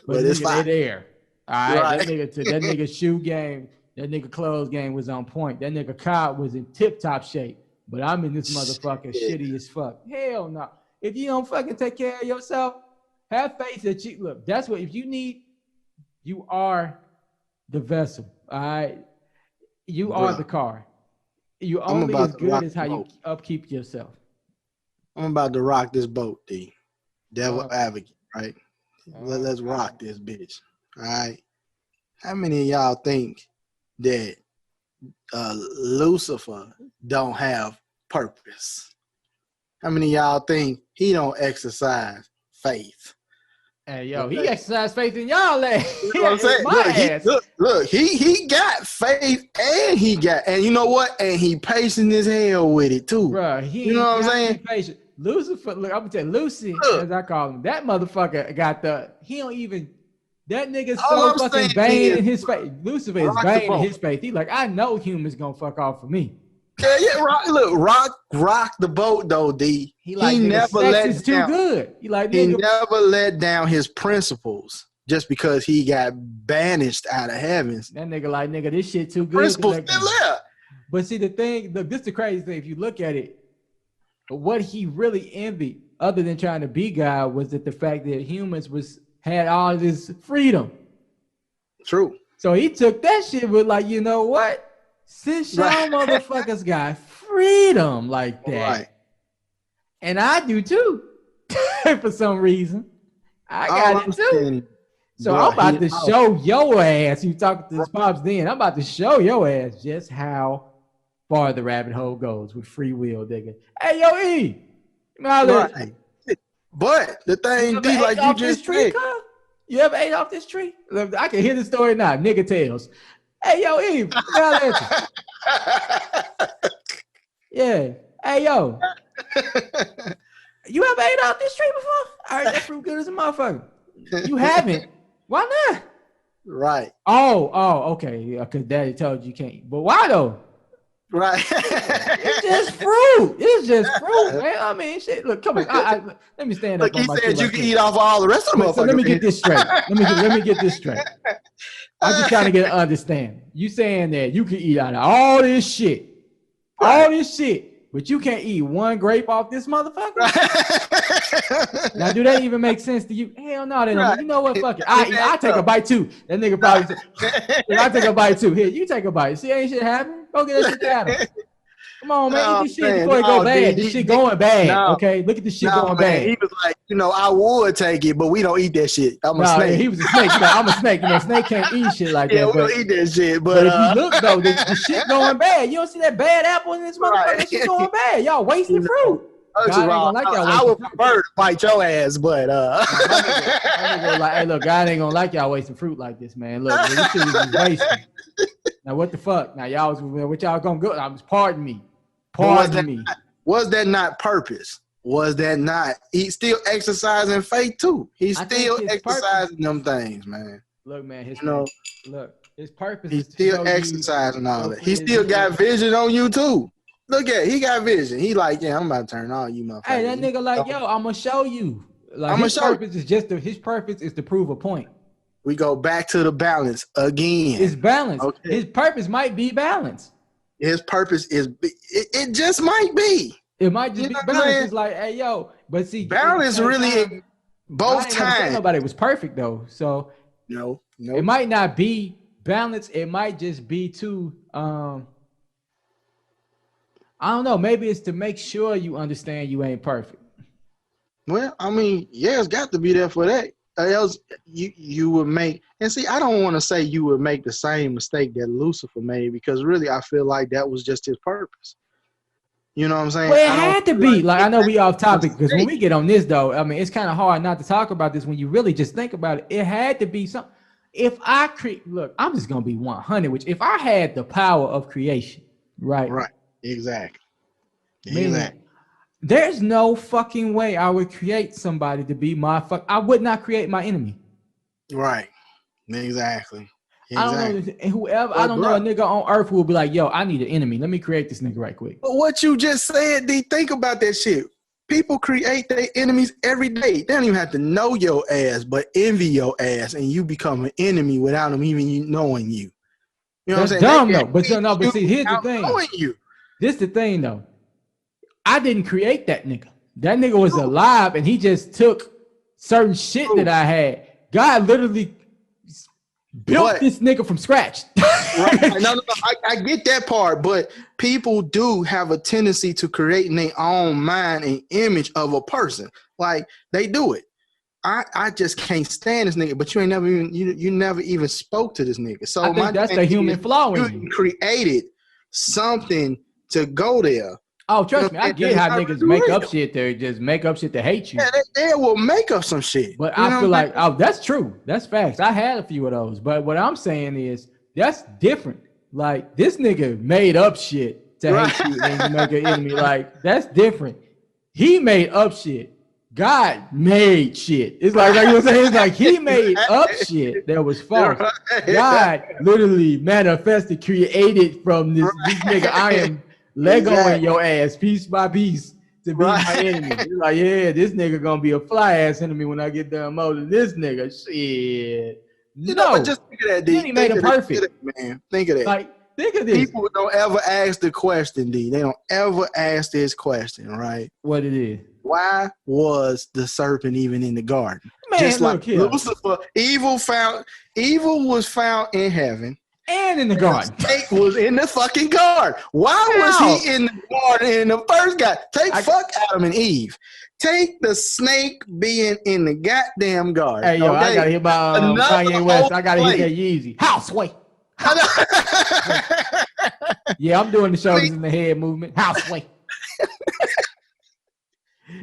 But it's nigga, fine. they there. All right, that nigga shoe game, that nigga clothes game was on point. That nigga car was in tip-top shape. But I'm in this motherfucker shitty as fuck. Hell no. If you don't fucking take care of yourself, have faith that you look. That's what if you need, you are the vessel. All right. You are the car. You only as good as how you upkeep yourself. I'm about to rock this boat, D. Devil advocate, right? Let's rock this bitch. All right. How many of y'all think that Lucifer don't have purpose? How many of y'all think he don't exercise faith? Hey, yo, he exercised faith in y'all ass. You know what I'm saying? Look, he got faith and you know what? And he patient as hell with it too. Bruh, you know what I'm saying? Patient. Lucifer, look, I'm gonna tell you, Lucy, as I call him, that motherfucker got he don't even, that nigga's so fucking vain in his faith. Lucifer is vain in his faith. He like, I know humans gonna fuck off for me. Yeah, rock the boat though, D. He never let down. Too good. He never let down his principles just because he got banished out of heavens. That nigga like, nigga, this shit too good. Principles still there. But see, the thing, look, this is the crazy thing. If you look at it, what he really envied, other than trying to be God, was that the fact that humans had all this freedom. True. So he took that shit with like, you know what? since y'all motherfuckers got freedom like that, and I do too, for some reason, I got it too. So I'm about to show your ass. You talking to this pops then? I'm about to show your ass just how far the rabbit hole goes with free will, nigga. Hey, yo, E. Right. But the thing, D, like you just said, you ever ate off this tree? Look, I can hear the story now. Nigga tales. Hey, yo, Eve. Yeah. Hey, yo. You ever ate off this tree before? All right, that fruit good as a motherfucker. You haven't. Why not? Right. Oh, okay. Yeah, because daddy told you can't. But why though? Right. It's just fruit. It's just fruit, man. I mean, shit. Look, come on. Let me stand up. Look, he said you can eat off all the rest of the motherfuckers. So let me get this straight. Let me get this straight. I'm just trying to get an understanding. You saying that you can eat out of all this shit, but you can't eat one grape off this motherfucker? Now, do that even make sense to you? Hell no, they don't. You know what? Fuck it. I take a bite too. That nigga probably said, I take a bite too. Here, you take a bite. See, ain't shit happen. Go get that shit out. Come on, man. Eat this shit before it go bad. This shit going bad. Okay, look at this shit going bad. He was like, I would take it, but we don't eat that shit. I'm a snake. He was a snake. I'm a snake. Snake can't eat shit like that. Yeah, we don't eat that shit. But if you look though, the shit going bad. You don't see that bad apple in this motherfucker. That shit going bad. Y'all wasting fruit. I would prefer to bite your ass, but hey, look, God ain't gonna like y'all wasting fruit like this, man. Look, this shit is wasting. Now what the fuck? Now y'all what y'all gonna go? Pardon me. Was that not purpose? Was that not? He's still exercising faith too. He's still exercising them things, man. Look, man, his purpose. He's still exercising all that. He still got vision on you too. Look at it. He got vision. He like, yeah, I'm about to turn on you, motherfucker. Hey, that nigga like, yo, I'm gonna show you. Like, his purpose is to prove a point. We go back to the balance again. It's balance. Okay. His purpose might be balance. His purpose is it just might be. It might just be balance. It's like, hey, yo, but see, balance really both times. Nobody was perfect though, so no, it might not be balance. It might just be too. I don't know. Maybe it's to make sure you understand you ain't perfect. Well, I mean, yeah, it's got to be there for that. Else you would make, and see, I don't want to say you would make the same mistake that Lucifer made, because really I feel like that was just his purpose. You know what I'm saying? Well, it had to be. Like, I know we off topic, because when we get on this though, I mean, it's kind of hard not to talk about this when you really just think about it. It had to be something. If I look, I'm just gonna be 100. Which if I had the power of creation, right? Right. Exactly. There's no fucking way I would create somebody to be I would not create my enemy. Right. Exactly. I don't know whoever. I don't know a nigga on earth who will be like, yo, I need an enemy. Let me create this nigga right quick. But what you just said, D, think about that shit. People create their enemies every day. They don't even have to know your ass, but envy your ass, and you become an enemy without them even knowing you. You know what I'm saying? Dumb though. But see, here's the thing. Knowing you. This the thing though. I didn't create that nigga. That nigga was alive, and he just took certain shit that I had. God literally built this nigga from scratch. Right. No, I get that part, but people do have a tendency to create in their own mind an image of a person. Like, they do it. I just can't stand this nigga, but you ain't never even you never even spoke to this nigga. So I think that's the human flaw in you. Created something to go there. Oh, trust me, I get how niggas make up shit. They just make up shit to hate you. Yeah, they will make up some shit. But I feel like, that's true. That's facts. I had a few of those. But what I'm saying is, that's different. Like, this nigga made up shit to hate you and to make an enemy. Like, that's different. He made up shit. God made shit. It's like you know what I'm saying? It's like he made up shit that was false. God literally manifested, created from this nigga. I am Legoing your ass piece by piece to be my enemy. It's like, yeah, this nigga gonna be a fly ass enemy when I get done molding this nigga. Shit. But just think of that, D. He made him perfect. Man, think of that. Like, think of this. People don't ever ask the question, D. They don't ever ask this question, right? What it is. Why was the serpent even in the garden? Man, just look like Lucifer, evil was found in heaven. And in the garden. Snake was in the fucking garden. Why was he in the garden in the first guy? Fuck Adam and Eve. Take the snake being in the goddamn garden. Hey, yo, okay? I gotta hit my Kanye West. I gotta hit that Yeezy. Houseway. Yeah, I'm doing the shoulders in the head movement. Houseway.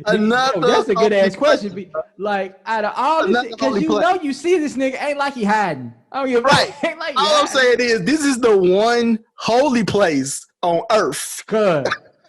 That's a good ass question. Like, out of all this, because you know you see this nigga ain't like he hiding. Oh, you're right. Like all I'm saying is this is the one holy place on earth. Cause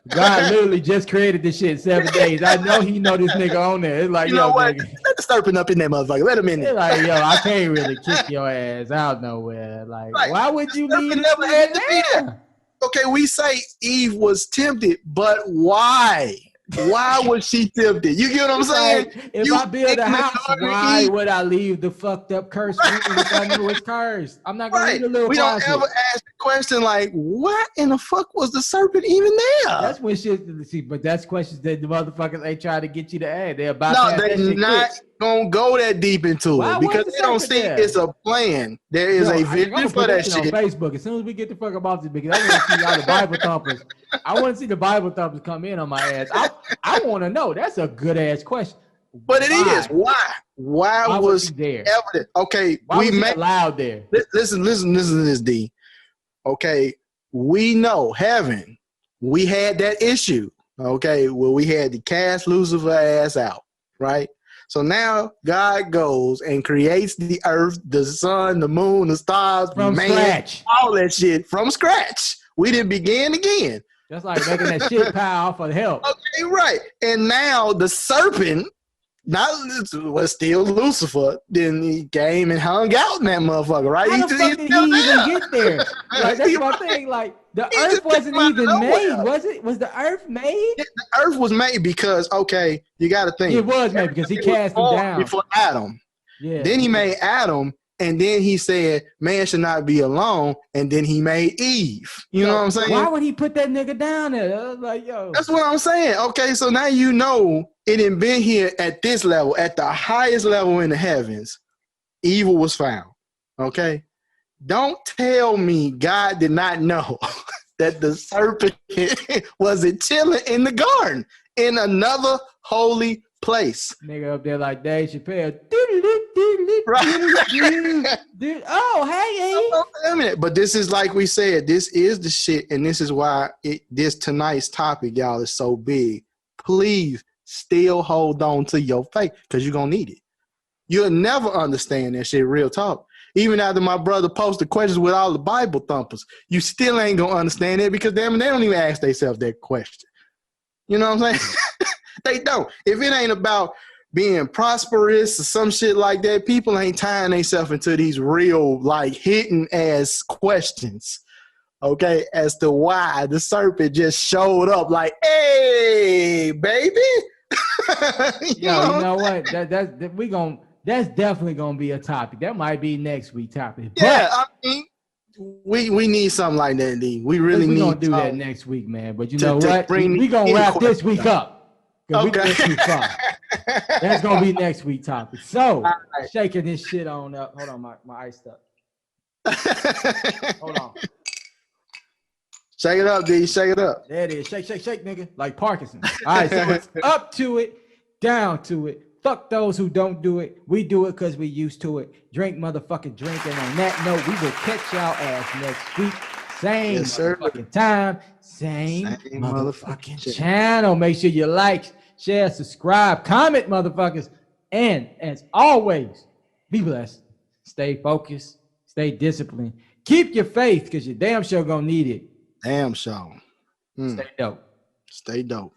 God literally just created this shit in 7 days. I know he know this nigga on there. It's like, you know what? Nigga, let the serpent up in that motherfucker. Let him in there. It's like, yo, I can't really kick your ass out nowhere. Like, why would you leave never had to be there? Okay, we say Eve was tempted, but why? Why was she tempted? You get what I'm saying? Like, if I build a house, why would I leave the fucked up cursed room if I knew it's cursed? I'm not gonna leave a little closet. We don't ever ask the question like, what in the fuck was the serpent even there? That's when shit. See, but that's questions that the motherfuckers ain't trying to get you to ask. They're about no, they're not gonna go that deep into it because they don't see it's a plan. There is a vision for that shit. On Facebook, as soon as we get the fuck about this, because I want to see all the Bible thumpers. I want to see the Bible thumpers come in on my ass. I want to know. That's a good ass question. But it is why? Why was there evidence? Okay, why we was allowed there. Listen to this, D. Okay, we know heaven. We had that issue. Okay, well, we had to cast Lucifer ass out, right? So now God goes and creates the earth, the sun, the moon, the stars, from scratch, all that shit from scratch. We didn't begin again. Just like making that shit pile for help. Okay, right. And now the serpent, was still Lucifer, then he came and hung out in that motherfucker, right? How the fuck did he even get there? Like, that's my thing. Like, the earth wasn't even made, was it? Was the earth made? Yeah, the earth was made because, okay, you got to think. It was made because he cast him down. Before Adam. Yeah. Then he made Adam, and then he said, man should not be alone, and then he made Eve. You know what I'm saying? Why would he put that nigga down there? Like, yo. That's what I'm saying. Okay, so now you know it ain't been here at this level, at the highest level in the heavens. Evil was found. Okay? Don't tell me God did not know that the serpent wasn't chilling in the garden in another holy place. Nigga up there like Dave Chappelle. Oh, hey. But this is like we said, this is the shit, and this is why this tonight's topic, y'all, is so big. Please still hold on to your faith because you're going to need it. You'll never understand that shit, real talk. Even after my brother posted questions with all the Bible thumpers, you still ain't going to understand it because damn, they don't even ask themselves that question. You know what I'm saying? They don't. If it ain't about being prosperous or some shit like that, people ain't tying themselves into these real, like, hidden ass questions, okay, as to why the serpent just showed up like, hey, baby. You know what? That's definitely gonna be a topic. That might be next week topic. Yeah, I mean, we need something like that, D. We really need. We're gonna do that next week, man. But you know what? We gonna wrap this week up. Okay. We went too far. That's gonna be next week topic. So shaking this shit on up. Hold on, my ice up. Hold on. Shake it up, D. Shake it up. There it is. Shake, nigga. Like Parkinson's. All right, so it's up to it, down to it. Fuck those who don't do it. We do it because we used to it. Drink, motherfucking drink. And on that note, we will catch y'all ass next week. Same motherfucking time. Same motherfucking channel. Make sure you like, share, subscribe, comment, motherfuckers. And as always, be blessed. Stay focused. Stay disciplined. Keep your faith because you're damn sure gonna need it. Damn sure. Stay dope. Stay dope.